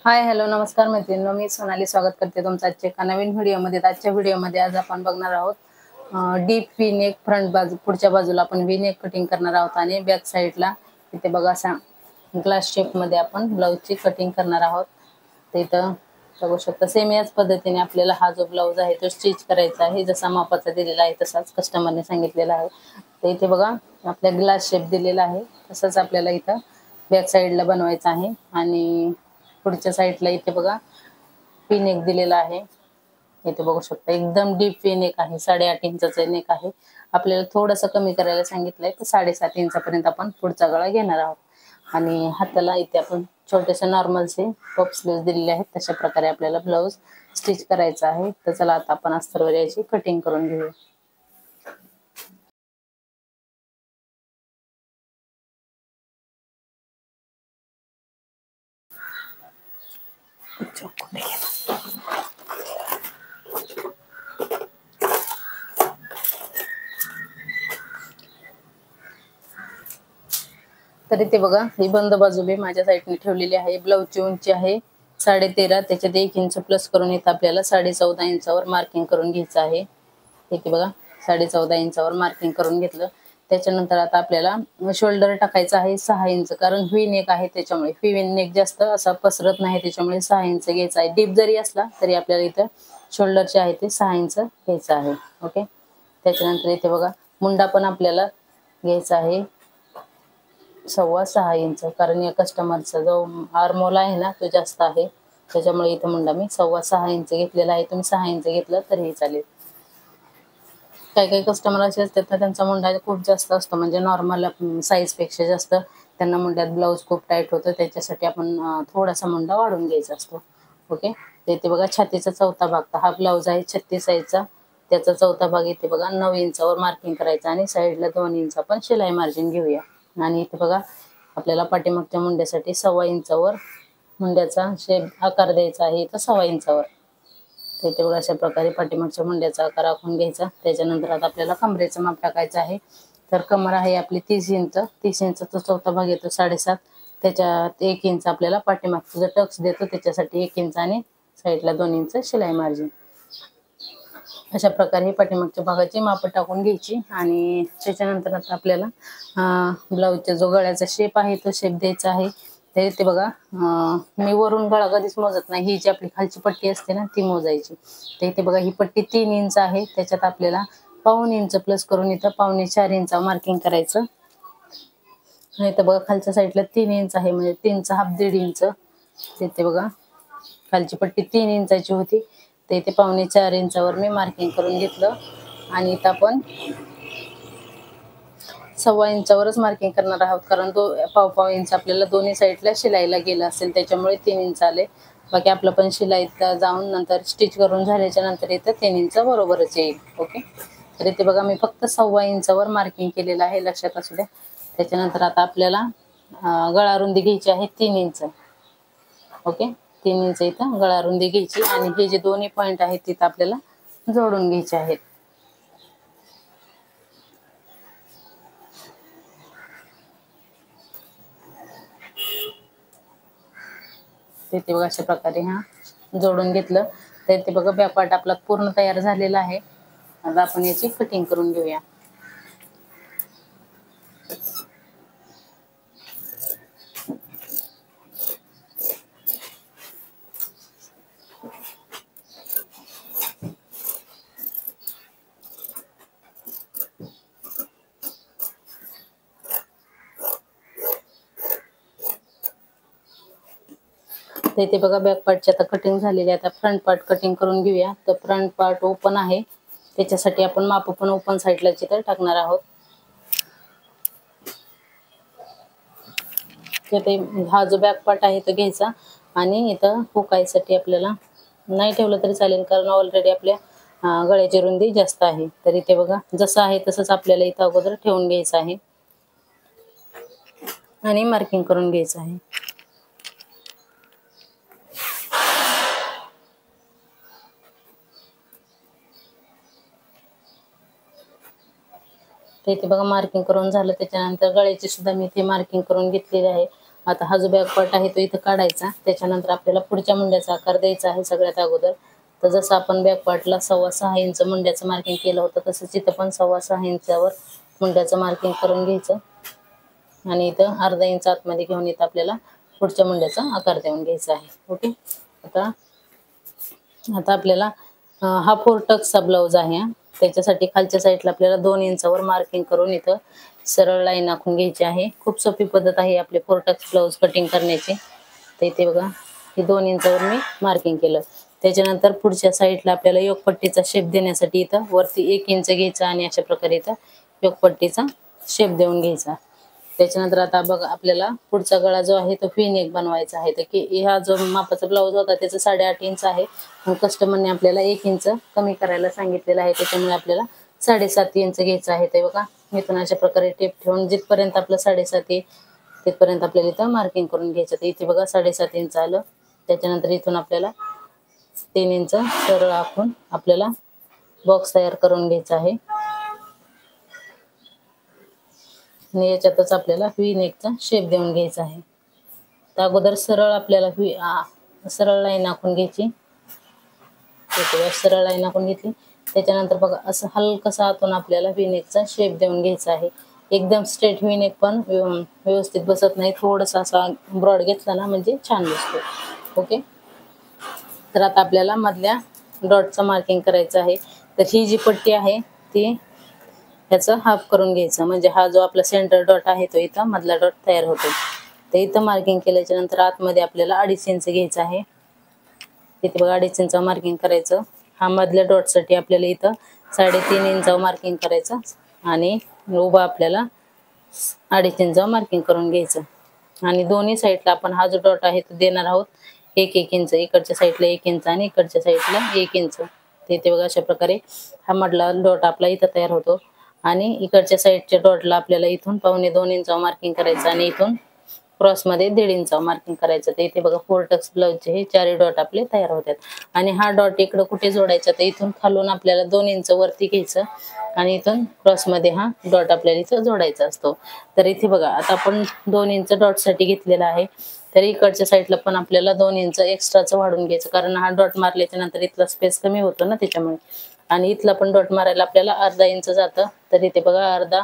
Hi hello नमस्कार मैत्रिणींनो, मी सोनाली स्वागत करते तुमचं आजच्या एका नवीन व्हिडिओमध्ये। आजच्या व्हिडिओमध्ये आज आपण बघणार आहोत डीप व्ही नेक फ्रंट बाजू पुढच्या बाजूला आपण व्ही नेक कटिंग करणार आहोत आणि बॅक साईडला इथे बघा असा ग्लास शेप मध्ये आपण ब्लाउजची कटिंग करणार आहोत। तर इथं बघू शकता सेम याच पद्धतीने आपल्याला हा जो ब्लाउज आहे तो स्टिच करायचा आहे, जसा मापाचा दिलेला आहे तसाच कस्टमरने सांगितलेला आहे। तर इथे बघा आपल्या ग्लास शेप दिलेला आहे, तसंच आपल्याला इथं बॅक साईडला बनवायचा आहे आणि पुढच्या साईडला इथे बघा पी नेक दिलेला आहे। इथे बघू शकता एकदम डीप पी नेक आहे, 8.5 इंचाचा नेक आहे। आपल्याला थोडंसं कमी करायला सांगितलंय तर 7.5 इंचापर्यंत आपण पुढचा गळा घेणार आहोत आणि हाताला इथे आपण छोटेसे नॉर्मलचे पफ स्लीव्स दिलेले आहेत। तशा प्रकारे आपल्याला ब्लाउज स्टिच करायचा आहे। तर चला आता आपण अस्तरवर याची कटिंग करून घेऊया। तर इथे बघा ही बंद बाजू मी माझ्या साईडने ठेवलेली आहे। ब्लाउजची उंची आहे 13.5, त्याच्यात 1 इंच प्लस करून इथे आपल्याला 14.5 इंचावर मार्किंग करून घ्यायचं आहे। इथे बघा 14.5 इंचावर मार्किंग करून घेतलं। त्याच्यानंतर आता आपल्याला शोल्डर टाकायचा आहे 6 इंच, कारण व्ही नेक आहे त्याच्यामुळे व्ही नेक जास्त असा पसरत नाही, त्याच्यामुळे 6 इंच घ्यायचा आहे। डीप जरी असला तरी आपल्याला इथं शोल्डरचे आहे ते 6 इंच घ्यायचं आहे। ओके, त्याच्यानंतर इथे बघा मुंडा पण आपल्याला घ्यायचा आहे 6.25 इंच, कारण या कस्टमरचा जो आर्मोल आहे ना तो जास्त आहे, त्याच्यामुळे इथं मुंडा मी 6.25 इंच घेतलेला आहे। तुम्ही 6 इंच घेतलं तरीही चालेल। काही काही कस्टमर असे असतात तर त्यांचा मुंडा खूप जास्त असतो, म्हणजे नॉर्मल साईज पेक्षा जास्त त्यांना मुंड्यात ब्लाऊज खूप टाईट होतं, त्याच्यासाठी आपण थोडासा मुंडा वाढवून घ्यायचा असतो। ओके, तर इथे बघा छातीचा चौथा भाग, हा ब्लाऊज आहे 36 साईजचा, त्याचा चौथा भाग इथे बघा 9 इंचावर मार्किंग करायचा आणि साईडला 2 इंच आपण शिलाई मार्जिन घेऊया। आणि इथे बघा आपल्याला पाठीमागच्या मुंड्यासाठी 1.25 इंचावर मुंड्याचा शेप आकार द्यायचा आहे, इथं 1.25 इंचावर। इथे बघा अशा प्रकारे पाठीमागच्या मुंड्याचा आकार आखून घ्यायचा। त्याच्यानंतर आता आपल्याला कमरेचं माप टाकायचं आहे। तर कमर आहे आपली 30 इंच, 30 इंचाचा चौथा भाग येतो 7.5, त्याच्यात 1 इंच आपल्याला पाठीमागचं जो टक्स देतो त्याच्यासाठी 1 इंच आणि साईडला 2 इंच शिलाई मार्जिन। अशा प्रकारे पाठीमागच्या भागाची माप टाकून घ्यायची आणि त्याच्यानंतर आता आपल्याला ब्लाऊजचा जो गळ्याचा शेप आहे तो शेप द्यायचा आहे। तर इथे बघा मी वरून गळा कधीच मोजत नाही, ही जी आपली खालची पट्टी असते ना ती मोजायची। तर इथे बघा ही पट्टी 3 इंच आहे, त्याच्यात आपल्याला 1.25 इंच प्लस करून इथं 4.25 इंच मार्किंग करायचं। इथं बघा खालच्या साईडला 3 इंच आहे, म्हणजे 3चा हाफ 1.5 इंच। इथे बघा खालची पट्टी 3 इंचाची होती, तर इथे 4.25 इंचावर मी मार्किंग करून घेतलं आणि इथं आपण 1.25 इंचावरच मार्किंग करणार आहोत, कारण तो 1.5 इंच आपल्याला दोन्ही साईडला शिलाईला गेला असेल, त्याच्यामुळे 3 इंच आले। बाकी आपलं पण शिलाईत जाऊन नंतर स्टिच करून झाल्याच्या नंतर इथं 3 इंच बरोबरच येईल। ओके, तर इथे बघा मी फक्त 1.25 इंचावर मार्किंग केलेलं आहे, लक्षात असू द्या। त्याच्यानंतर आता आपल्याला गळा रुंदी घ्यायची आहे 3 इंच। ओके, 3 इंच इथं गळा रुंदी घ्यायची आणि हे जे दोन्ही पॉईंट आहेत तिथं आपल्याला जोडून घ्यायचे आहेत। ते बघा अशा प्रकारे जोडून घेतलं। तर ते बघा बॅक पार्ट आपला पूर्ण तयार झालेला आहे। आता आपण याची कटिंग करून घेऊया। तर इथे बघा बॅक पार्टची आता कटिंग झालेली आहे। आता फ्रंट पार्ट कटिंग करून घेऊया। तर फ्रंट पार्ट ओपन आहे, त्याच्यासाठी आपण माप पण ओपन साईडला चित्र टाकणार आहोत। ते हा जो बॅक पार्ट आहे तो घ्यायचा आणि इथं हुकायसाठी आपल्याला नाही ठेवलं तरी चालेल, कारण ऑलरेडी आपल्या गळ्याची रुंदी जास्त आहे। तर इथे बघा जसं आहे तसंच आपल्याला इथं अगोदर ठेवून घ्यायचं आहे आणि मार्किंग करून घ्यायचं आहे। तर इथे बघा मार्किंग करून झालं, त्याच्यानंतर गळ्याची सुद्धा मी इथे मार्किंग करून घेतलेली आहे। आता हा जो बॅक पार्ट आहे तो इथं काढायचा. त्याच्यानंतर आपल्याला पुढच्या मुंड्याचा आकार द्यायचा आहे सगळ्यात अगोदर. तर जसं आपण बॅक पार्टला 6.25 इंच मुंड्याचं मार्किंग केलं होतं, तसंच इथं पण 6.25 इंचावर मुंड्याचं मार्किंग करून घ्यायचं आणि इथं अर्धा इंच आतमध्ये घेऊन इथं आपल्याला पुढच्या मुंड्याचा आकार देऊन घ्यायचा आहे. ओके. आता आता आपल्याला हा 4 टक्सचा ब्लाऊज आहे. त्याच्यासाठी खालच्या साईडला आपल्याला 2 इंचावर मार्किंग करून इथं सरळ लाईन आखून घ्यायची आहे. खूप सोपी पद्धत आहे आपले 4 टक्स ब्लाऊज कटिंग करण्याची. तर इथे बघा हे 2 इंचावर मी मार्किंग केलं. त्याच्यानंतर पुढच्या साईडला आपल्याला योगपट्टीचा शेप देण्यासाठी इथं वरती 1 इंच घ्यायचा आणि अशा प्रकारे इथं योगपट्टीचा शेप देऊन घ्यायचा. त्याच्यानंतर आता बघा आपल्याला पुढचा गळा जो आहे तो व्ही नेक बनवायचा आहे. तर की हा जो मापाचा ब्लाऊज होता त्याचं 8.5 इंच आहे. मग कस्टमरने आपल्याला 1 इंच कमी करायला सांगितलेलं आहे. त्याच्यामुळे आपल्याला 7.5 इंच घ्यायचं आहे. ते बघा इथून अशा प्रकारे टेप ठेवून जिथपर्यंत आपलं 7.5 तिथपर्यंत आपल्याला इथं मार्किंग करून घ्यायचं. तर इथे बघा 7.5 इंच आलं. त्याच्यानंतर इथून आपल्याला 3 इंच सरळ आखून आपल्याला बॉक्स तयार करून घ्यायचा आहे आणि याच्यातच आपल्याला व्ही नेकचा शेप देऊन घ्यायचा आहे. तर अगोदर सरळ आपल्याला सरळ लाईन आखून घ्यायची. सरळ लाईन आखून घेतली. त्याच्यानंतर बघा असं हलकसा आतून आपल्याला व्ही नेकचा शेप देऊन घ्यायचा आहे. एकदम स्ट्रेट व्ही नेक पण व्यवस्थित बसत नाही. थोडासा असा ब्रॉड घेतला ना म्हणजे छान दिसतो. ओके. तर आता आपल्याला मधल्या डॉटचं मार्किंग करायचं आहे. तर ही जी पट्टी आहे ती ह्याचं हाफ करून घ्यायचं, म्हणजे हा जो आपला सेंटर डॉट आहे तो इथं मधला डॉट तयार होतो. तर इथं मार्किंग केल्याच्या नंतर आतमध्ये आपल्याला 2.5 इंच घ्यायचं आहे. इथे बघा 2.5 इंच मार्किंग करायचं. हा मधल्या डॉटसाठी आपल्याला इथं 3.5 इंचावर मार्किंग करायचं आणि उभा आपल्याला 2.5 इंचावर मार्किंग करून घ्यायचं. आणि दोन्ही साईडला आपण हा जो डॉट आहे तो देणार आहोत 1-1 इंच. इकडच्या साईडला 1 इंच आणि इकडच्या साईडला 1 इंच. इथे बघा अशा प्रकारे हा मधला डॉट आपला इथं तयार होतो आणि इकडच्या साईडच्या डॉटला आपल्याला इथून 2.25 इंचावर मार्किंग करायचं आणि इथून क्रॉसमध्ये 1.5 इंचावर मार्किंग करायचं. तर इथे बघा 4 टक्स ब्लाऊजचे हे 4 डॉट आपले तयार होतात. आणि हा डॉट इकडं कुठे जोडायचा तर इथून खालून आपल्याला 2 इंच वरती घ्यायचं आणि इथून क्रॉसमध्ये हा डॉट आपल्याला इथं जोडायचा असतो. तर इथे बघा आता आपण 2 इंच डॉटसाठी घेतलेला आहे. तर इकडच्या साईडला पण आपल्याला 2 इंच एक्स्ट्राचं वाढून घ्यायचं, कारण हा डॉट मारल्याच्या नंतर इथला स्पेस कमी होतो ना त्याच्यामुळे. आणि इथला पण डॉट मारायला आपल्याला अर्धा इंच जातं. तर इथे बघा अर्धा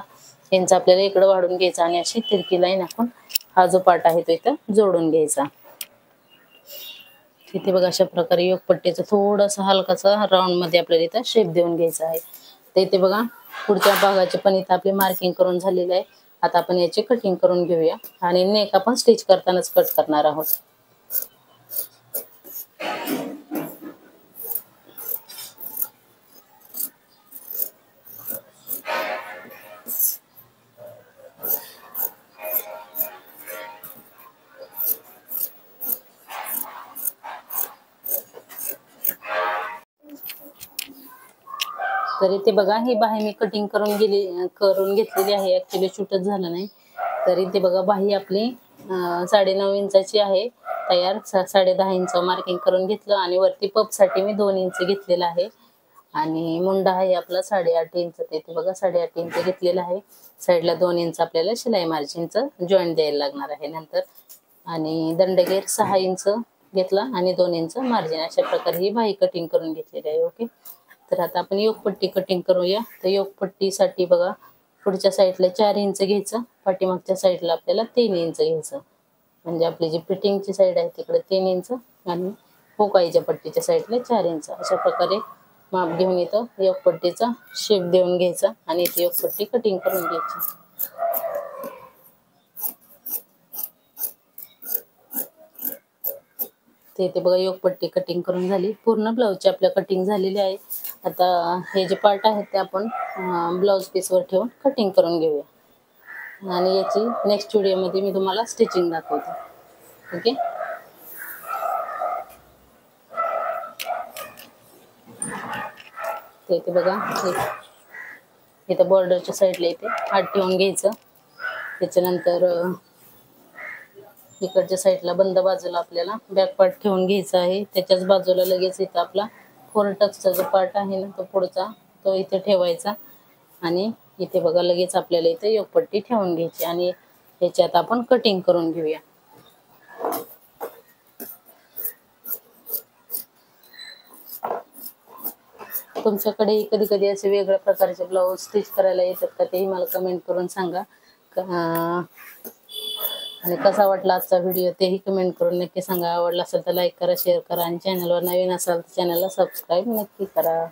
इंच आपल्याला इकडं वाढून घ्यायचं आणि अशी तिरकी लाईन आपण हा जो पार्ट आहे तो इथं जोडून घ्यायचा. इथे बघा अशा प्रकारे योगपट्टीचं थोडंसं हलकासा राऊंड मध्ये आपल्याला इथं शेप देऊन घ्यायचा आहे. तर इथे बघा पुढच्या भागाचे पण इथं आपले मार्किंग करून झालेलं आहे. आता आपण याची कटिंग करून घेऊया आणि नेक आपण स्टिच करतानाच कट करणार आहोत. तर इथे बघा ही बाही मी कटिंग करून घेतलेली आहे. ऍक्च्युली शूटच झालं नाही. तर इथे बघा बाही आपली 9.5 इंचाची आहे तयार. 10.5 इंच मार्किंग करून घेतलं आणि वरती पपसाठी मी 2 इंच घेतलेला आहे आणि मुंडा आहे आपला 8.5 इंच. इथे बघा 8.5 इंच घेतलेला आहे. साईडला 2 इंच आपल्याला शिलाई मार्जिनचं जॉईंट द्यायला लागणार आहे नंतर. आणि दंडगेर 6 इंच घेतला आणि 2 इंच मार्जिन. अशा प्रकारे ही बाही कटिंग करून घेतलेली आहे. ओके. तर आता आपण योगपट्टी कटिंग करूया. तर योगपट्टीसाठी बघा पुढच्या साईडला 4 इंच घ्यायचं, पाठीमागच्या साईडला आपल्याला 3 इंच घ्यायचं. म्हणजे आपली जी फिटिंगची साईड आहे तिकडे 3 इंच आणि पोकाईच्या पट्टीच्या साईडला 4 इंच. अशा प्रकारे माप घेऊन इथं योगपट्टीचा शेप देऊन घ्यायचा आणि इथे योगपट्टी कटिंग करून घ्यायची. ते इथे बघा योगपट्टी कटिंग करून झाली. पूर्ण ब्लाऊजची आपल्या कटिंग झालेली आहे. आता हे जे पार्ट आहेत ते आपण ब्लाऊज पीसवर ठेवून कटिंग करून घेऊया आणि याची नेक्स्ट व्हिडिओमध्ये मी तुम्हाला स्टिचिंग दाखवते. ओके. ते इथे बघा इथं बॉर्डरच्या साईडला इथे हात ठेवून घ्यायचं. त्याच्यानंतर इकडच्या साईडला बंद बाजूला आपल्याला बॅक पार्ट ठेवून घ्यायचा आहे. त्याच्याच बाजूला लगेच इथं आपला 4 टक्सचा जो पार्ट आहे ना तो पुढचा तो इथे ठेवायचा आणि इथे बघा लगेच आपल्याला इथे योगपट्टी ठेवून घ्यायची आणि याच्यात आपण कटिंग करून घेऊया. तुमच्याकडे कधी कधी असे वेगळ्या प्रकारचे ब्लाऊज स्टिच करायला येतात का, तेही मला कमेंट करून सांगा. आणि कसा वाटला आजचा व्हिडिओ तेही कमेंट करून नक्की सांगा. आवडला असेल तर लाईक करा, शेअर करा आणि चॅनलवर नवीन असाल तर चॅनलला सबस्क्राईब नक्की करा.